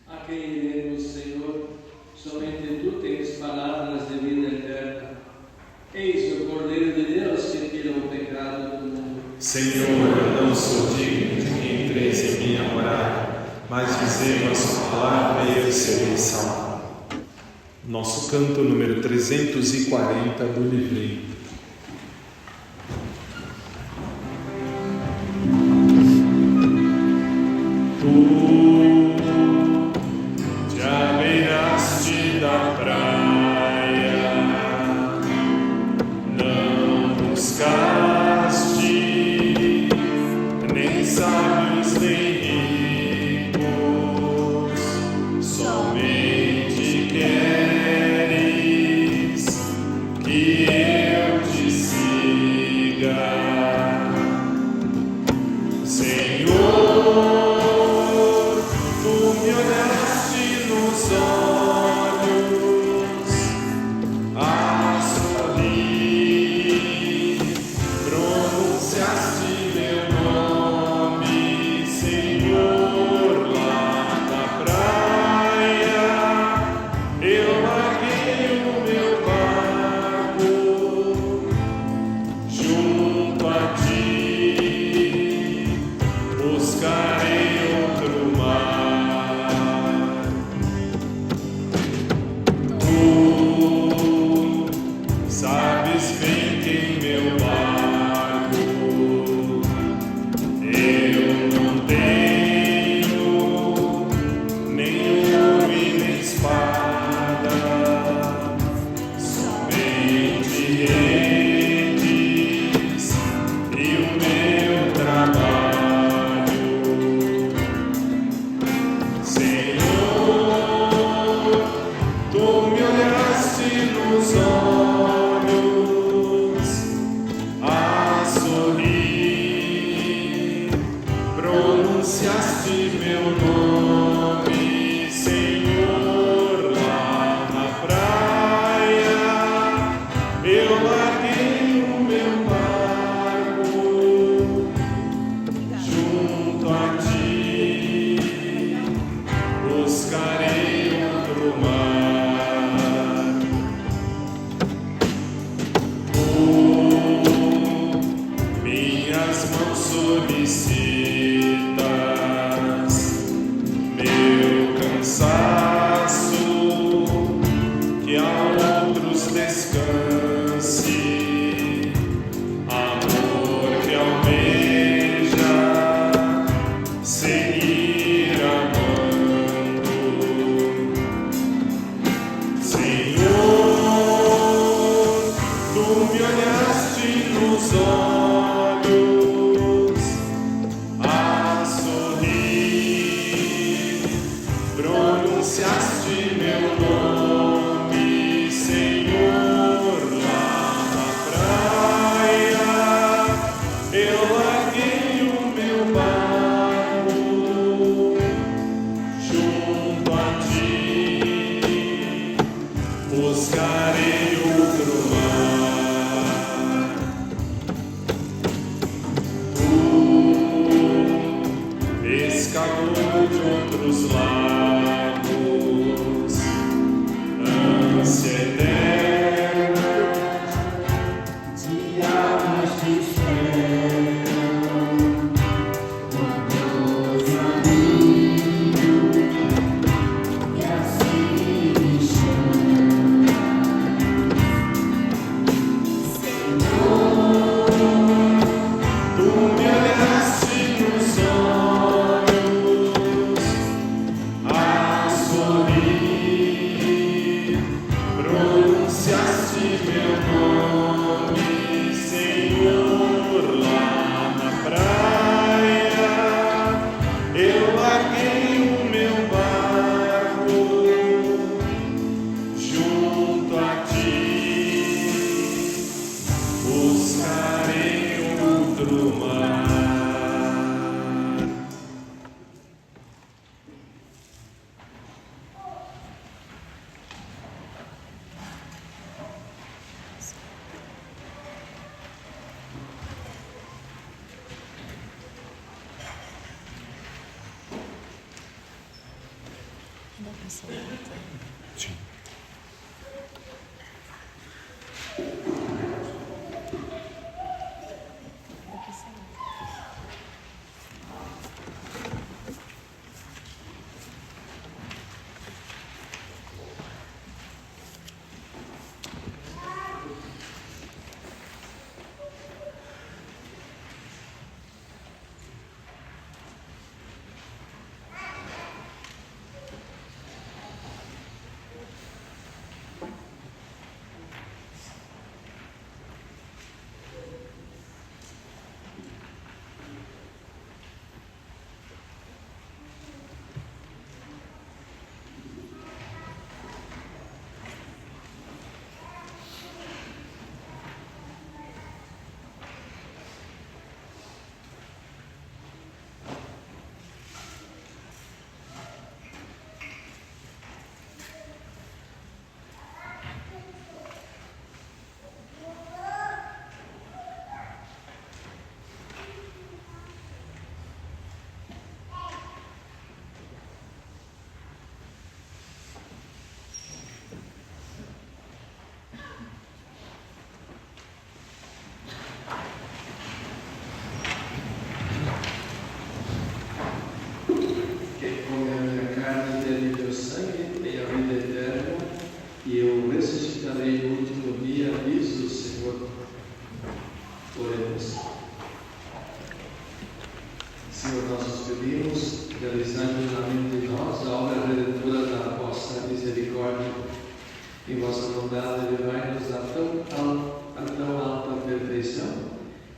A quem iremos, Senhor? Somente tu tens palavras de vida eterna. Eis o Cordeiro de Deus que tira o pecado do mundo. Senhor, eu não sou digno de que entreis em minha morada, mas dizei a sua palavra e eu serei salvo. Nosso canto número 340 do livrinho. Tu te abeiraste da praia, não buscaste nem sábios nem ricos, somente queres que eu te siga, Senhor. Tu me Sim.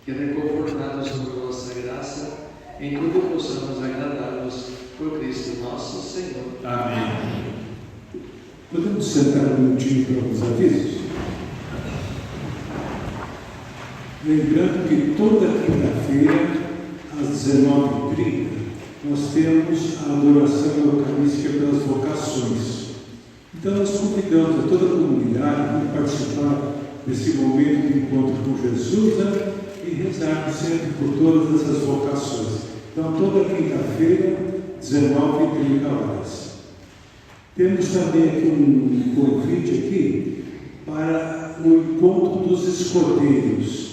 que reconfortados por vossa graça, em tudo possamos agradar-vos por Cristo nosso Senhor. Amém. Podemos sentar um minutinho para alguns avisos? Lembrando que toda quinta-feira, às 19h30, nós temos a adoração eucarística pelas vocações. Então, nós convidamos a toda a comunidade a participar desse momento de encontro com Jesus, né? E rezar sempre por todas essas vocações. Então, toda quinta-feira, 19h30. Temos também aqui um convite aqui para o encontro dos escoteiros.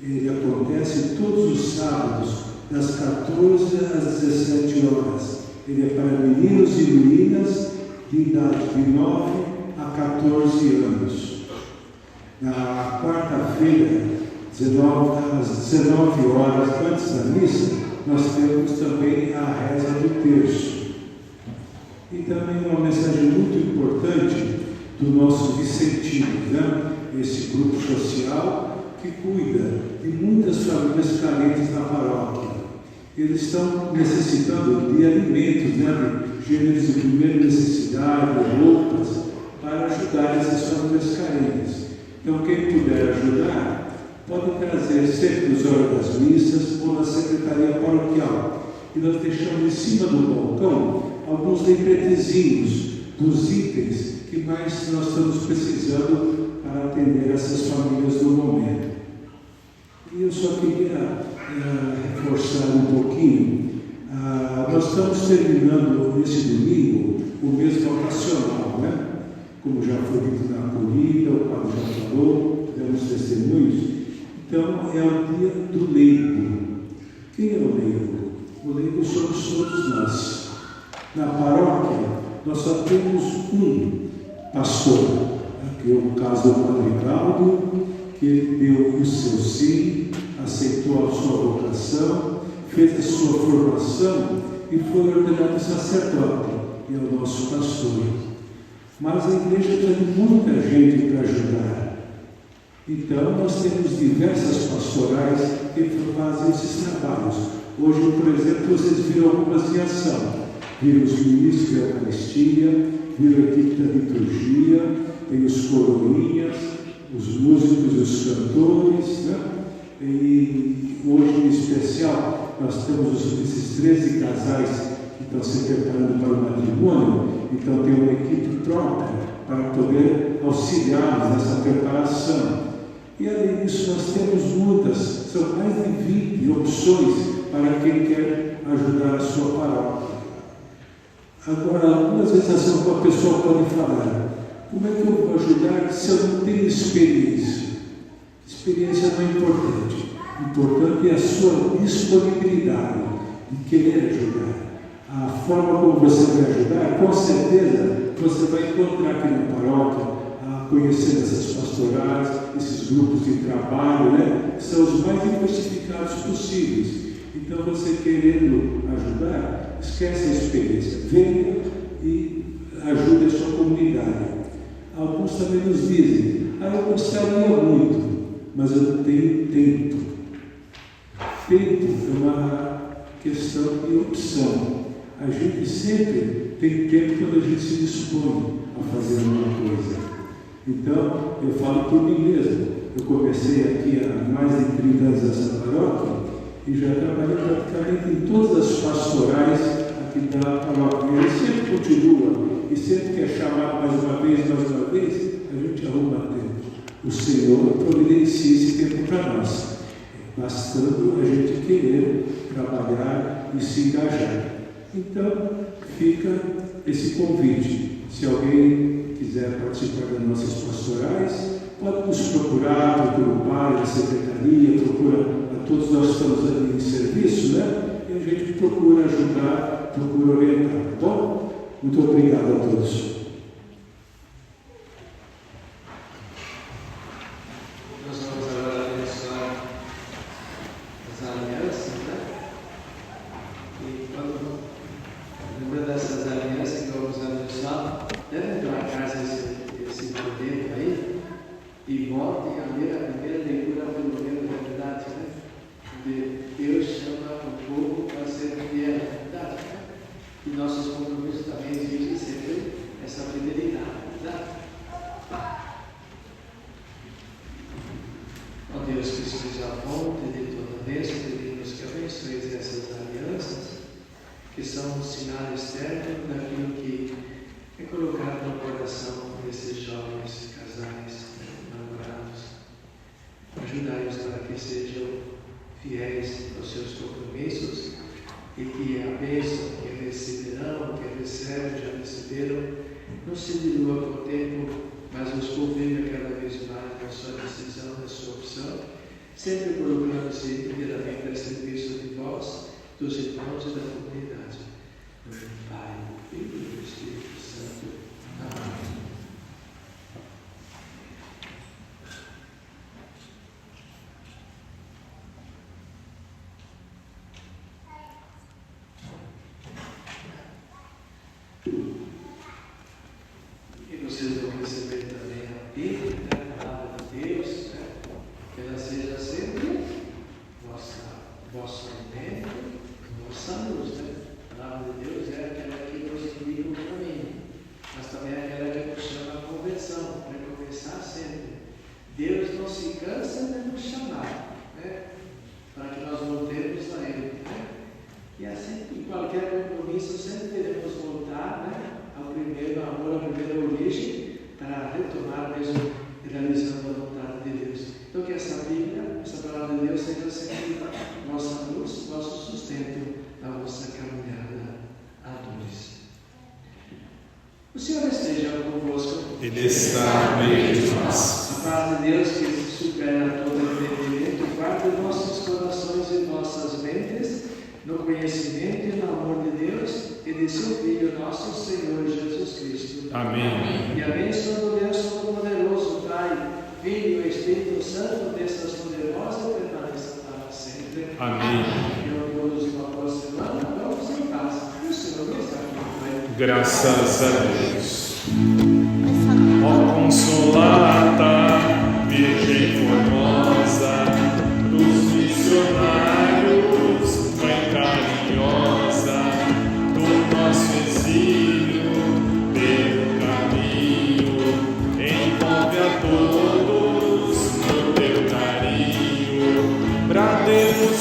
Ele acontece todos os sábados, das 14 às 17 horas. Ele é para meninos e meninas de idade de 9 a 14 anos. Na quarta-feira, às 19 horas, antes da missa, nós temos também a reza do terço. E também uma mensagem muito importante do nosso Vicentino, né? Esse grupo social que cuida de muitas famílias carentes na paróquia. Eles estão necessitando de alimentos, né? De gêneros de primeira necessidade, roupas, para ajudar essas famílias carentes. Então, quem puder ajudar, pode trazer sempre nos horas das missas ou na secretaria paroquial. E nós deixamos em cima do balcão alguns lembretezinhos dos itens que mais nós estamos precisando para atender essas famílias no momento. E eu só queria reforçar um pouquinho. Nós estamos terminando esse domingo o mês vocacional, né? Como já foi dito na acolhida, o padre já falou, demos testemunhos. Então, é o dia do leigo. Quem é o leigo? O leigo somos todos nós. Na paróquia, nós só temos um pastor, que é o caso do Padre Cláudio, que ele deu o seu sim, aceitou a sua vocação, fez a sua formação e foi ordenado sacerdote, e é o nosso pastor. Mas a igreja tem muita gente para ajudar. Então, nós temos diversas pastorais que fazem esses trabalhos. Hoje, por exemplo, vocês viram algumas em ação. Viram os ministros da Eucaristia, viram a equipe da liturgia, tem os coroinhas, os músicos e os cantores, né? E hoje, em especial, nós temos esses 13 casais que estão se preparando para o matrimônio. Então, tem uma equipe própria para poder auxiliá-los nessa preparação. E, além disso, nós temos muitas, são mais de 20 opções para quem quer ajudar a sua paróquia. Agora, algumas vezes a pessoa pode falar: como é que eu vou ajudar se eu não tenho experiência? Experiência não é importante. Importante é a sua disponibilidade de querer ajudar. A forma como você vai ajudar, com certeza, você vai encontrar aqui na paróquia, conhecendo essas pastorais, esses grupos de trabalho, né? Que são os mais diversificados possíveis. Então, você querendo ajudar, esquece a experiência, venha e ajude a sua comunidade. Alguns também nos dizem: eu gostaria muito, mas eu não tenho tempo. Tempo é uma questão de opção. A gente sempre tem tempo quando a gente se dispõe a fazer alguma coisa. Então, eu falo por mim mesmo. Eu comecei aqui há mais de 30 anos nessa paróquia e já trabalhei praticamente em todas as pastorais aqui da paróquia. Ele sempre continua, e sempre que é chamado mais uma vez, a gente arruma tempo. O Senhor providencia esse tempo para nós, bastando a gente querer trabalhar e se engajar. Então, fica esse convite. Se alguém quiser participar das nossas pastorais, pode nos procurar, procura o padre, a secretaria, procura a todos nós estamos ali em serviço, né? E a gente procura ajudar, procura orientar, tá bom? Muito obrigado a todos. Nós vamos agora abençoar as alianças, né? E quando lembrando dessas alianças que vamos abençoar, devem para casa esse momento aí e voltem a ler a primeira leitura pelo menos da verdade, né? Deus, que sois a fonte de toda bênção, pedimos que abençoeis essas alianças, que são um sinal externo daquilo que é colocado no coração desses jovens casais, namorados. Ajudai-os para que sejam fiéis aos seus compromissos e que a bênção que receberão, que recebem, já receberam, não se dilua com o tempo, mas os convida cada vez mais na sua decisão, na sua opção, sempre colocando-se inteiramente a serviço de vós, dos irmãos e da comunidade. No nome do Pai, do Filho e do Espírito Santo. Amém. E vocês vão receber também a Bíblia, a palavra de Deus, que ela seja sempre vosso alimento, vossa luz. A palavra de Deus é aquela que nos indica o caminho, mas também é aquela que nos chama a conversão, recomeçar sempre. Deus não se cansa de nos chamar, para que nós voltemos a Ele. E assim, em qualquer compromisso, sempre teremos voltar ao primeiro amor, à primeira origem, para retomar mesmo realizando a vontade de Deus. Então, que essa Bíblia, essa palavra de Deus, seja sempre nossa luz, nosso sustento na nossa caminhada a dois. O Senhor esteja convosco. Ele está no meio de nós. A paz de Deus, que supera todo entendimento, guarde nossos corações e nossas mentes no conhecimento e no amor de Deus e de seu Filho, nosso Senhor Jesus Cristo. Amém. E a bênção do Deus Todo-Poderoso, Pai, Filho e Espírito Santo, destas poderosas e permaneça para sempre. Amém. E todos uma boa semana, vamos em paz. E o Senhor está com Graças a Deus. Ó Consolata, Virgem formosa, dos missionários, Mãe carinhosa, do nosso exílio, pelo caminho, envolve a todos no teu carinho, brademos